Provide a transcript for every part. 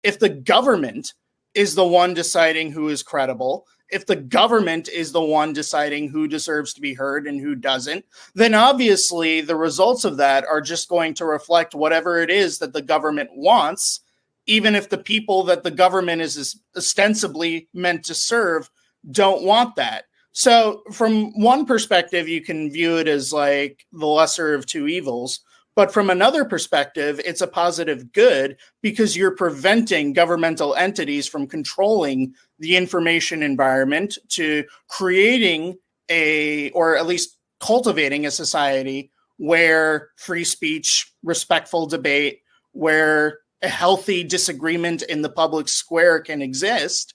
if the government is the one deciding who is credible, if the government is the one deciding who deserves to be heard and who doesn't, then obviously the results of that are just going to reflect whatever it is that the government wants, even if the people that the government is ostensibly meant to serve don't want that. So from one perspective, you can view it as like the lesser of two evils. But from another perspective, it's a positive good because you're preventing governmental entities from controlling the information environment to creating or at least cultivating a society where free speech, respectful debate, where a healthy disagreement in the public square can exist.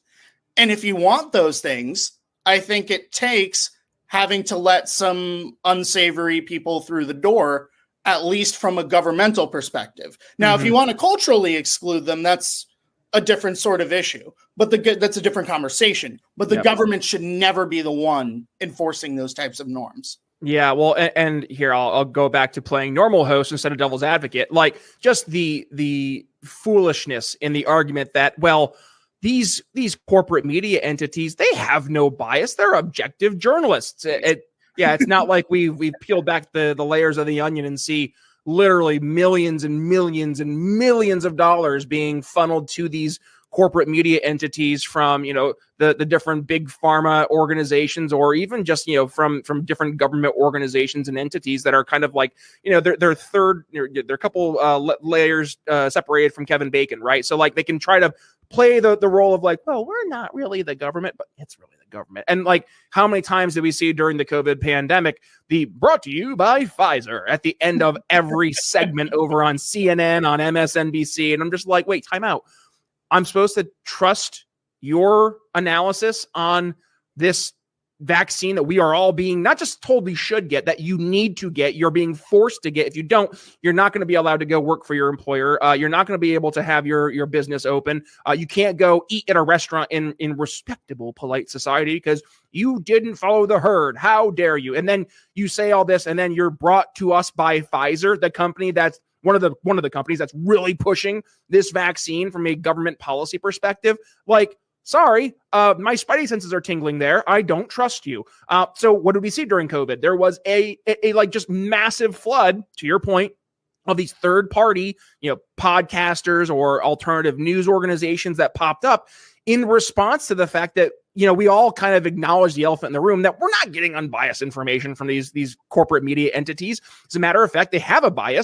And if you want those things, I think it takes having to let some unsavory people through the door, at least from a governmental perspective. Now, if you want to culturally exclude them, that's a different sort of issue, but that's a different conversation. But the government should never be the one enforcing those types of norms. Yeah, well, and here I'll go back to playing normal host instead of devil's advocate. Like just the foolishness in the argument that, well, these corporate media entities, they have no bias. They're objective journalists. It's not like we've peeled back the layers of the onion and see literally millions and millions and millions of dollars being funneled to these corporate media entities from, the different big pharma organizations, or even just, from different government organizations and entities that are kind of like, they're a couple layers separated from Kevin Bacon, right? So like they can try to play the role of like, well, we're not really the government, but it's really the government. And like, how many times did we see during the COVID pandemic, the brought to you by Pfizer at the end of every segment over on CNN, on MSNBC? And I'm just like, wait, time out. I'm supposed to trust your analysis on this vaccine that we are all being not just told we should get, that you need to get, you're being forced to get. If you don't, you're not going to be allowed to go work for your employer. You're not going to be able to have your business open. You can't go eat at a restaurant in respectable, polite society because you didn't follow the herd. How dare you? And then you say all this, and then you're brought to us by Pfizer, the company that's one of the companies that's really pushing this vaccine from a government policy perspective. Like, sorry, my spidey senses are tingling there. I don't trust you. So what did we see during COVID? There was a like just massive flood, to your point, of these third party, podcasters or alternative news organizations that popped up in response to the fact that, we all kind of acknowledge the elephant in the room that we're not getting unbiased information from these corporate media entities. As a matter of fact, they have a bias.